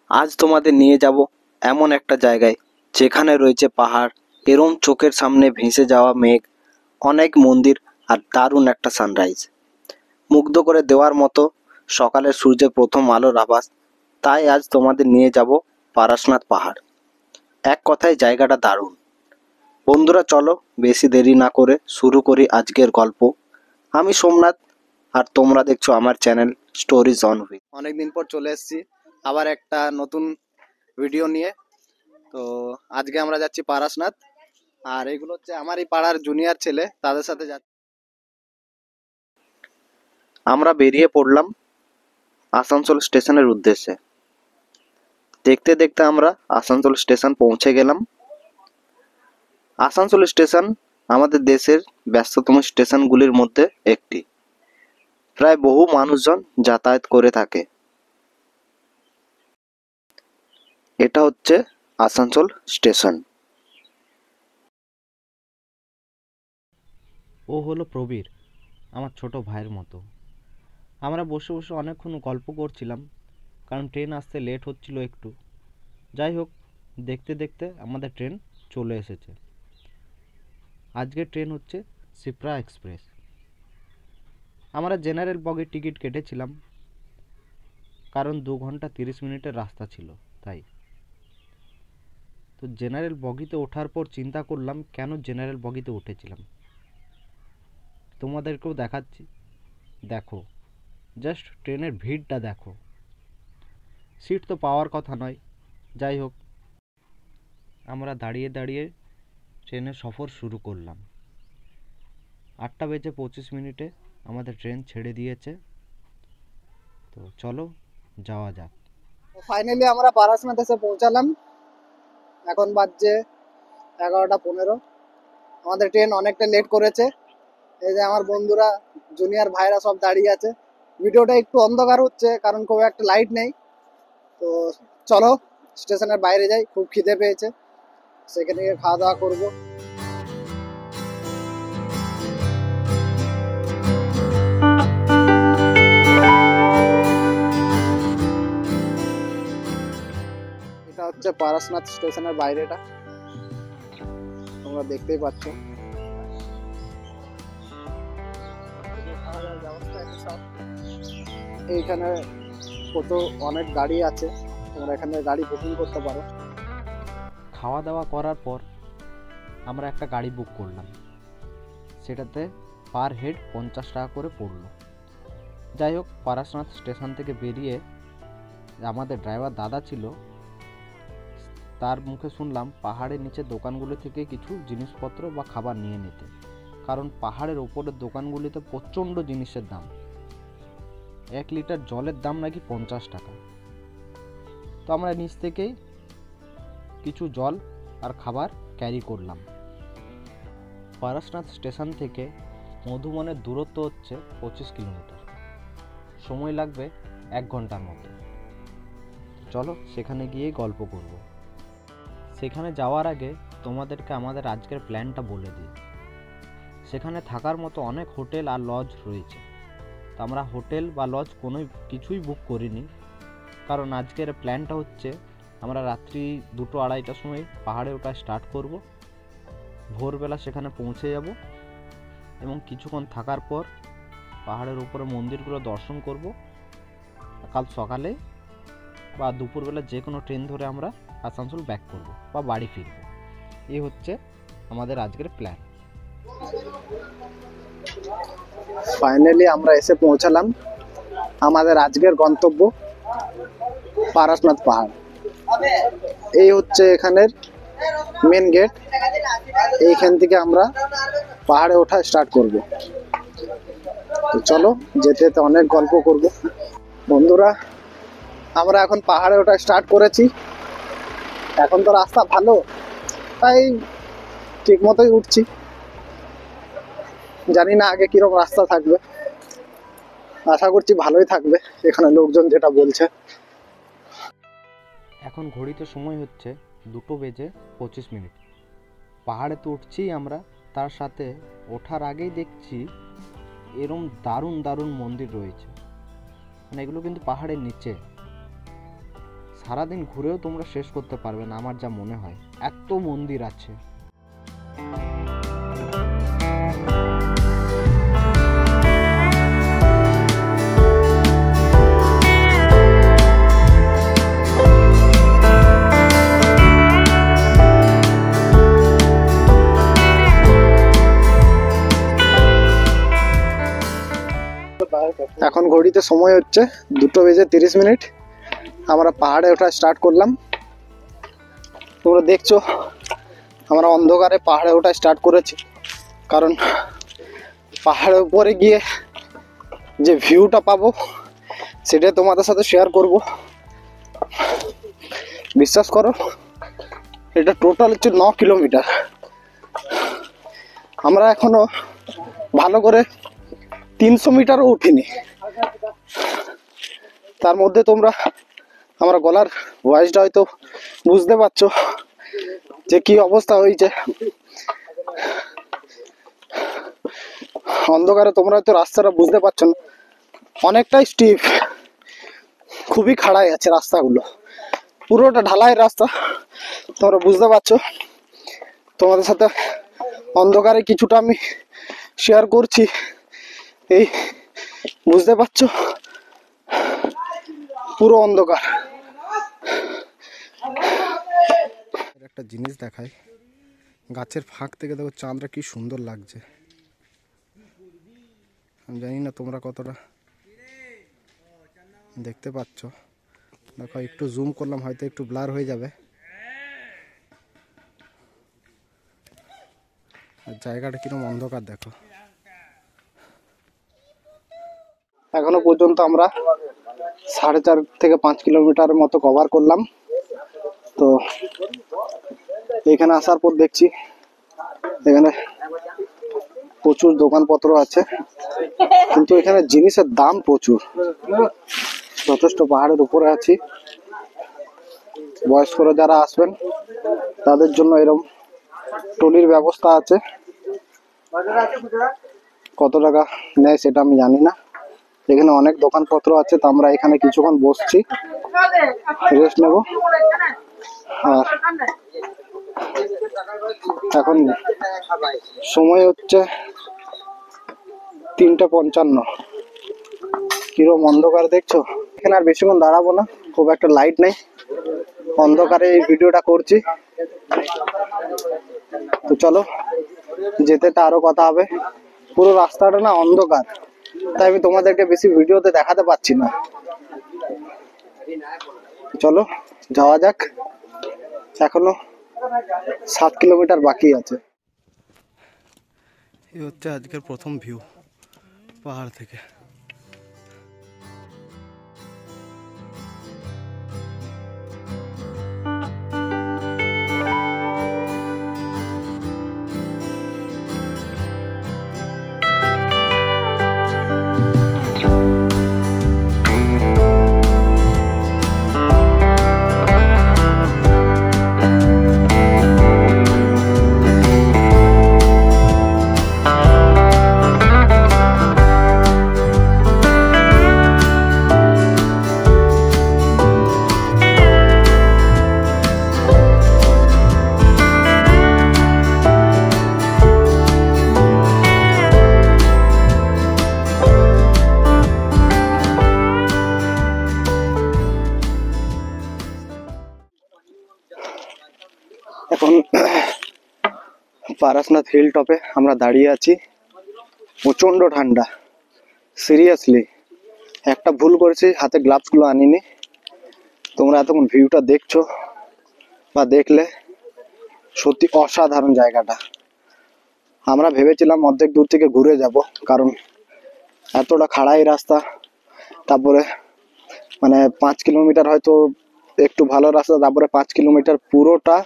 আজ তোমাদের নিয়ে যাব এমন একটা জায়গায় যেখানে রয়েছে পাহাড়, এরম চোখের সামনে ভেসে যাওয়া মেঘ, অনেক মন্দির আর দারুণ একটা সানরাইজ। মুগ্ধ করে দেওয়ার মতো সকালের সূর্যের প্রথম আলোর আভাস। তাই আজ তোমাদের নিয়ে যাব পারশনাথ পাহাড়। এক কথায় জায়গাটা দারুণ। বন্ধুরা চলো বেশি দেরি না করে শুরু করি আজকের গল্প। আমি সোমনাথ আর তোমরা দেখছো আমার চ্যানেল স্টোরিজ অন হুইল। অনেকদিন পর চলে এসেছি আবার একটা নতুন ভিডিও নিয়ে। তো আজকে আমরা যাচ্ছি পারশনাথ, আর এগুলো হচ্ছে আমারই পাড়ার জুনিয়র ছেলে, তাদের সাথে যাচ্ছি। আমরা বেরিয়ে পড়লাম আসানসোল স্টেশনের উদ্দেশ্যে। দেখতে দেখতে আমরা আসানসোল স্টেশন পৌঁছে গেলাম। আসানসোল স্টেশন আমাদের দেশের ব্যস্ততম স্টেশনগুলির মধ্যে একটি। প্রায় বহু মানুষজন যাতায়াত করে থাকে। এটা হচ্ছে আসানসোল স্টেশন। ও হলো প্রবীর, আমার ছোট ভাইয়ের মতো। আমরা বসে বসে অনেকক্ষণ গল্প করছিলাম, কারণ ট্রেন আসতে লেট হচ্ছিল একটু। যাই হোক, দেখতে দেখতে আমাদের ট্রেন চলে এসেছে। আজকের ট্রেন হচ্ছে সিপ্রা এক্সপ্রেস। আমরা জেনারেল বগির টিকিট কেটেছিলাম, কারণ 2 ঘন্টা 30 মিনিটের রাস্তা ছিল তাই। তো জেনারেল বগিতে ওঠার পর চিন্তা করলাম কেন জেনারেল বগিতে উঠেছিলাম। তোমাদেরকেও দেখাচ্ছি, দেখো, জাস্ট ট্রেনের ভিড়টা দেখো। সিট তো পাওয়ার কথা নয়। যাই হোক, আমরা দাঁড়িয়ে দাঁড়িয়ে ট্রেনের সফর শুরু করলাম। 8:25 আমাদের ট্রেন ছেড়ে দিয়েছে। তো চলো যাওয়া যাক। ফাইনালি আমরা পারশনাথ এসে পৌঁছালাম। এখন বাজছে 11:15। আমাদের ট্রেন অনেকটা লেট করেছে। এই যে আমার বন্ধুরা, জুনিয়র ভাইরা সব দাঁড়িয়ে আছে। ভিডিওটা একটু অন্ধকার হচ্ছে কারণ খুব একটা লাইট নেই। তো চলো স্টেশনের বাইরে যাই, খুব খিদে পেয়েছে, সেখানে গিয়ে খাওয়া দাওয়া করবো। এটা হচ্ছে পারশনাথ স্টেশনের বাইরেটা, তোমরা দেখতেই পাচ্ছ। এইখানে কত অনেক গাড়ি আছে, তোমরা এখানে গাড়ি বুকিং করতে পারো। খাওয়া দাওয়া করার পর আমরা একটা গাড়ি বুক করলাম, সেটাতে পার হেড 50 টাকা করে পড়লো। যাই হোক, পারশনাথ স্টেশন থেকে বেরিয়ে আমাদের ড্রাইভার দাদা ছিল, তার মুখে শুনলাম পাহাড়ের নিচে দোকানগুলি থেকে কিছু জিনিসপত্র বা খাবার নিয়ে নিতে, কারণ পাহাড়ের ওপরের দোকানগুলিতে প্রচণ্ড জিনিসের দাম। 1 লিটার জলের দাম নাকি 50 টাকা। তো আমরা নিচ থেকেই কিছু জল আর খাবার ক্যারি করলাম। পারশনাথ স্টেশন থেকে মধুবনের দূরত্ব হচ্ছে 25 কিলোমিটার। সময় লাগবে 1 ঘন্টার মতো। চলো সেখানে গিয়ে গল্প করব। সেখানে যাওয়ার আগে তোমাদেরকে আমাদের আজকের প্ল্যানটা বলে দিই। সেখানে থাকার মতো অনেক হোটেল আর লজ রয়েছে। তো আমরা হোটেল বা লজ কোনো কিছুই বুক করিনি, কারণ আজকের প্ল্যানটা হচ্ছে আমরা রাত্রি 2-2:30টার সময় পাহাড়ে ওঠা স্টার্ট করব। ভোরবেলা সেখানে পৌঁছে যাব এবং কিছুক্ষণ থাকার পর পাহাড়ের উপরে মন্দিরগুলো দর্শন করব। কাল সকালে বা দুপুরবেলা যে কোনো ট্রেন ধরে আমরা আসানসোল ব্যাক করব বা বাড়ি ফিরব। এই হচ্ছে আমাদের আজকের প্ল্যান। ফাইনালি আমরা এসে পৌঁছালাম আমাদের আজকের গন্তব্য পারশনাথ পাহাড়। এই হচ্ছে এখানের মেন গেট। এইখান থেকে আমরা পাহাড়ে ওঠা স্টার্ট করব। তো চলো, যেতে যেতে অনেক গল্প করব। বন্ধুরা, আমরা এখন পাহাড়ে ওঠা স্টার্ট করেছি। এখন তো রাস্তা ভালো, তাই ঠিক মতোই উঠছি। জানি না আগে কিরকম রাস্তা থাকবে, আশা করছি ভালোই থাকবে, এখানে লোকজন যেটা বলছে। এখন ঘড়িতে সময় হচ্ছে 2:25। পাহাড়ে তো উঠছি আমরা, তার সাথে ওঠার আগেই দেখছি এরম দারুণ দারুণ মন্দির রয়েছে। মানে এগুলো কিন্তু পাহাড়ের নিচে। সারাদিন ঘুরেও তোমরা শেষ করতে পারবে না আমার যা মনে হয়, এত মন্দির আছে। এখন ঘড়িতে সময় হচ্ছে 2:30। আমরা পাহাড়ে ওঠা স্টার্ট করলাম। তোমরা দেখছো আমরা অন্ধকারে পাহাড়ে ওঠা স্টার্ট করেছি, কারণ পাহাড়ের উপরে গিয়ে যে ভিউটা পাবো সেটা তোমাদের সাথে শেয়ার করব। বিশ্বাস করো, এটা টোটাল হচ্ছে 9 কিলোমিটার। আমরা এখনো ভালো করে 300 মিটারও উঠিনি। তার মধ্যে তোমরা আমরা গলার ভয়েসটা হয়তো বুঝতে পারছো যে কি অবস্থা হয়েছে। অন্ধকারে তোমরা হয়তো রাস্তাটা বুঝতে পারছো না, অনেকটাই স্টিপ, খুবই খাড়াই আছে রাস্তাগুলো, পুরোটা ঢালাই রাস্তা। তোমরা বুঝতে পারছো, তোমাদের সাথে অন্ধকারে কিছুটা আমি শেয়ার করছি। এই বুঝতে পারছো, পুরো অন্ধকার। একটা জিনিস দেখাই, গাছের ফাঁক থেকে দেখো চাঁদটা কি সুন্দর লাগছে। আমি জানি না তোমরা কতটা দেখতে পাচ্ছ। দেখো একটু জুম করলাম, হয়তো একটু ব্লার হয়ে যাবে। আর জায়গাটা কিরকম অন্ধকার দেখো। এখনো পর্যন্ত আমরা 4.5 থেকে 5 কিলোমিটার মতো কভার করলাম। তো এখানে আসার পর দেখছি এখানে প্রচুর দোকানপত্র আছে, কিন্তু এখানে জিনিসের দাম প্রচুর। যথেষ্ট পাহাড়ের উপরে আছি, বয়স্করা যারা আসবেন তাদের জন্য এরকম ট্রলির ব্যবস্থা আছে। কত টাকা নেয় সেটা আমি জানি না। এখানে অনেক দোকানপত্র আছে, তো আমরা এখানে কিছুক্ষণ বসছি, রেস্ট নেব। আর এখন সময় হচ্ছে 3:55। কিরকম অন্ধকার দেখছো। এখানে আর বেশিক্ষণ দাঁড়াবো না, খুব একটা লাইট নেই, অন্ধকারে এই ভিডিওটা করছি। তো চলো, যেতে তো আরো কথা হবে। পুরো রাস্তাটা না অন্ধকার, তাই আমি তোমাদেরকে বেশি ভিডিওতে দেখাতে পাচ্ছি না। চলো যাওয়া যাক, এখনো 7 কিলোমিটার বাকি আছে। এই হচ্ছে আজকের প্রথম ভিউ পাহাড় থেকে। এখন পারাসনাথ হিল টপে আমরা দাঁড়িয়ে আছি। প্রচন্ড ঠান্ডা, সিরিয়াসলি একটা ভুল করেছি, হাতে গ্লাভসগুলো আনিনি। তোমরা এতক্ষণ ভিউটা দেখছো বা দেখলে, সত্যি অসাধারণ জায়গাটা। আমরা ভেবেছিলাম অর্ধেক দূর থেকে ঘুরে যাব, কারণ এতটা খাড়াই রাস্তা, তারপরে মানে 5 কিলোমিটার হয়তো একটু ভালো রাস্তা, তারপরে 5 কিলোমিটার পুরোটা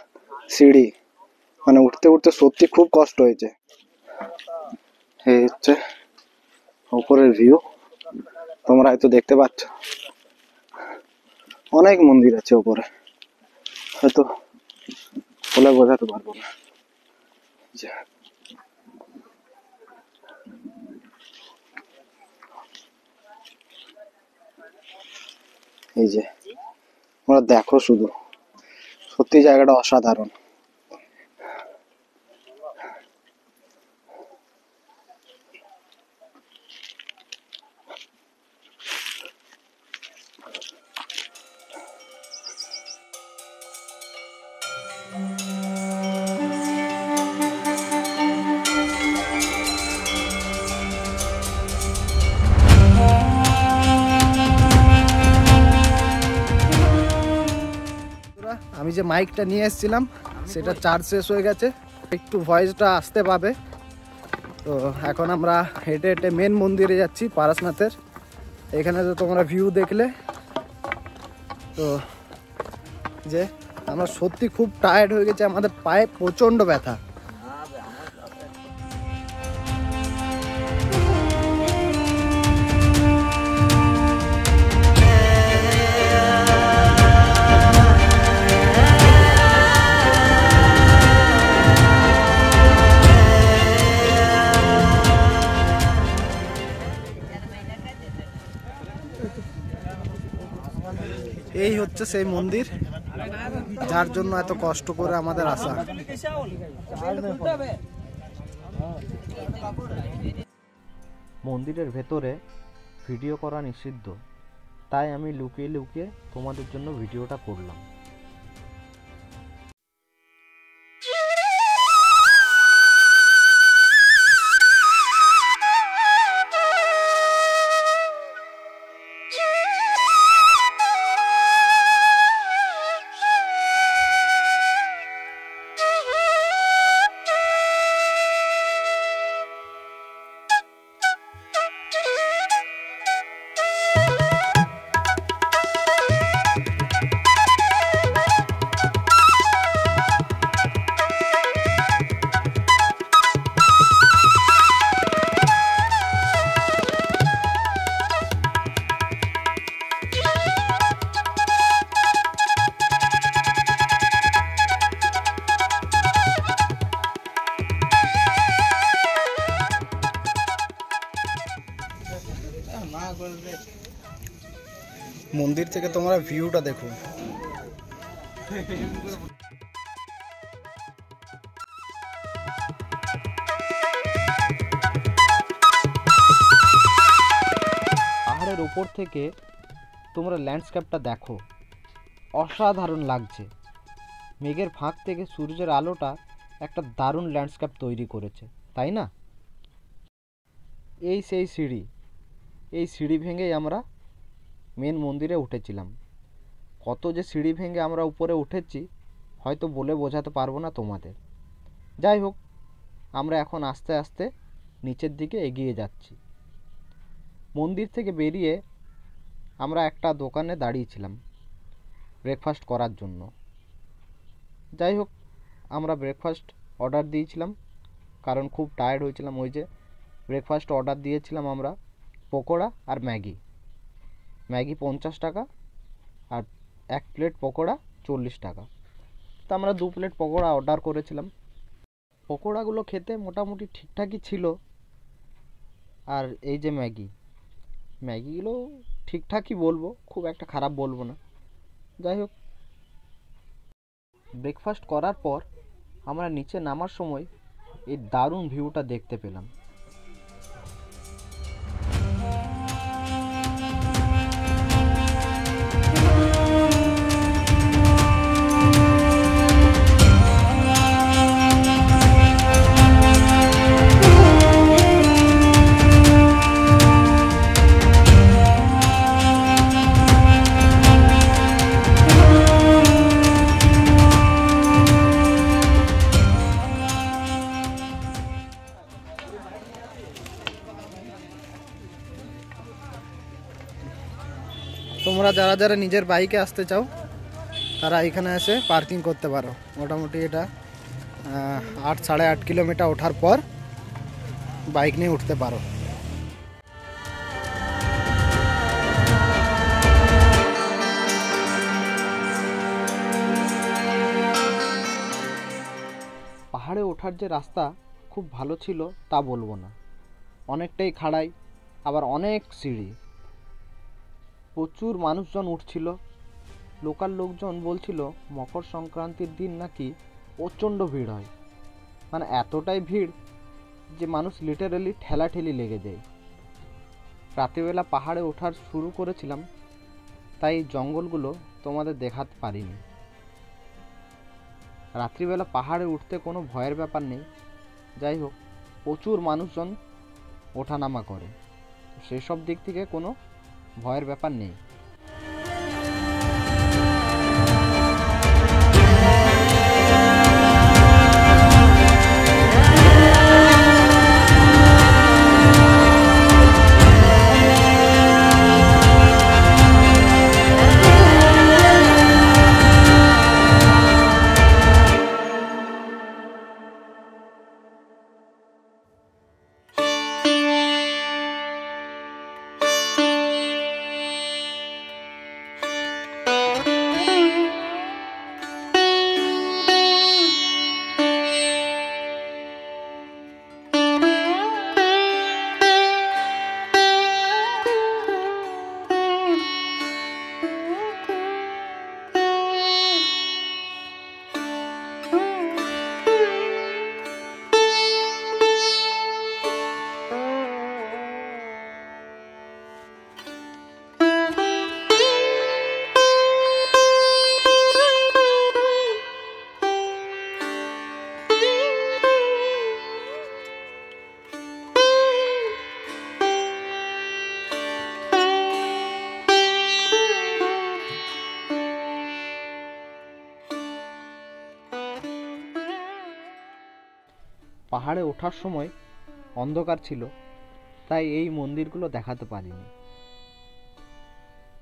সিঁড়ি, মানে উঠতে উঠতে সত্যি খুব কষ্ট হয়েছে। এই হচ্ছে উপরের ভিউ, তোমরা হয়তো দেখতে পাচ্ছ অনেক মন্দির আছে উপরে, হয়তো বলে বোঝাতে পারবো না। এই যে তোমরা দেখো শুধু, সত্যি জায়গাটা অসাধারণ। আমি যে মাইকটা নিয়ে এসেছিলাম সেটা চার্জ শেষ হয়ে গেছে, একটু ভয়েসটা আসতে পাবে। তো এখন আমরা হেঁটে হেঁটে মেন মন্দিরে যাচ্ছি পারশনাথের। এখানে তো তোমরা ভিউ দেখলে, তো যে আমরা সত্যি খুব টায়ার্ড হয়ে গেছে, আমাদের পায়ে প্রচণ্ড ব্যথা। এই হচ্ছে সেই মন্দির যার জন্য এত কষ্ট করে আমাদের আসা। মন্দিরের ভেতরে ভিডিও করা নিষিদ্ধ, তাই আমি লুকিয়ে লুকিয়ে তোমাদের জন্য ভিডিওটা করলাম। মন্দির থেকে তোমরা ভিউটা দেখো। পাহাড়ের ওপর থেকে তোমরা ল্যান্ডস্কেপটা দেখো, অসাধারণ লাগছে। মেঘের ফাঁক থেকে সূর্যের আলোটা একটা দারুণ ল্যান্ডস্কেপ তৈরি করেছে, তাই না? এই সেই সিঁড়ি, এই সিঁড়ি ভেঙেই আমরা মেন মন্দিরে উঠেছিলাম। কত যে সিঁড়ি ভেঙে আমরা উপরে উঠেছি হয়তো বলে বোঝাতে পারবো না তোমাদের। যাই হোক, আমরা এখন আস্তে আস্তে নিচের দিকে এগিয়ে যাচ্ছি। মন্দির থেকে বেরিয়ে আমরা একটা দোকানে দাঁড়িয়েছিলাম ব্রেকফাস্ট করার জন্য। যাই হোক, আমরা ব্রেকফাস্ট অর্ডার দিয়েছিলাম কারণ খুব টায়ার্ড হয়েছিলাম। ওই যে ব্রেকফাস্ট অর্ডার দিয়েছিলাম আমরা পকোড়া আর ম্যাগি। ম্যাগি 50 টাকা আর এক প্লেট পকোড়া 40 টাকা। তো আমরা 2 প্লেট পকোড়া অর্ডার করেছিলাম। পকোড়াগুলো খেতে মোটামুটি ঠিকঠাকই ছিল, আর এই যে ম্যাগিগুলো ঠিকঠাকই বলবো, খুব একটা খারাপ বলবো না। যাই হোক, ব্রেকফাস্ট করার পর আমরা নিচে নামার সময় এই দারুণ ভিউটা দেখতে পেলাম। তোমরা যারা যারা নিজের বাইকে আসতে চাও তারা এখানে এসে পার্কিং করতে পারো। মোটামুটি এটা 8-8.5 কিলোমিটার ওঠার পর বাইক নিয়ে উঠতে পারো। পাহাড়ে ওঠার যে রাস্তা খুব ভালো ছিল তা বলবো না, অনেকটাই খাড়াই, আবার অনেক সিঁড়ি। প্রচুর মানুষজন উঠছিল, লোকাল লোকজন বলছিল মকর সংক্রান্তির দিন নাকি প্রচণ্ড ভিড় হয়, মানে এতটাই ভিড় যে মানুষ লিটারালি ঠেলাঠেলি লেগে যায়। রাত্রিবেলা পাহাড়ে ওঠার শুরু করেছিলাম, তাই জঙ্গলগুলো তোমাদের দেখাতে পারিনি। রাত্রিবেলা পাহাড়ে উঠতে কোনো ভয়ের ব্যাপার নেই। যাই হোক, প্রচুর মানুষজন ওঠানামা করে, সেসব দিক থেকে কোনো ভয়ের ব্যাপার নেই। পাহাড়ে ওঠার সময় অন্ধকার ছিল, তাই এই মন্দিরগুলো দেখাতে পারিনি।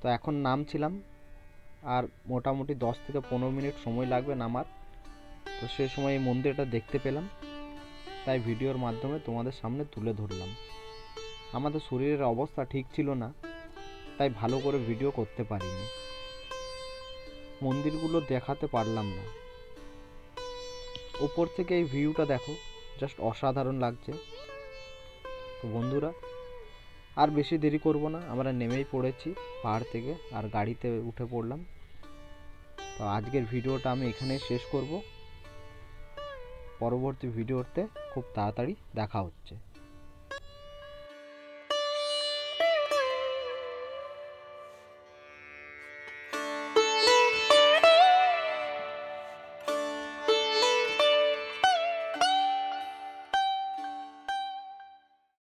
তো এখন নামছিলাম, আর মোটামুটি 10 থেকে 15 মিনিট সময় লাগবে নামার। তো সেই সময় এই মন্দিরটা দেখতে পেলাম, তাই ভিডিওর মাধ্যমে তোমাদের সামনে তুলে ধরলাম। আমাদের শরীরের অবস্থা ঠিক ছিল না, তাই ভালো করে ভিডিও করতে পারিনি, মন্দিরগুলো দেখাতে পারলাম না। উপর থেকে এই ভিউটা দেখো, জাস্ট অসাধারণ লাগছে। তো বন্ধুরা, আর বেশি দেরি করব না, আমরা নেমেই পড়েছি পাহাড় থেকে, আর গাড়িতে উঠে পড়লাম। তো আজকের ভিডিওটা আমি এখানেই শেষ করব। পরবর্তী ভিডিওতে খুব তাড়াতাড়ি দেখা হচ্ছে।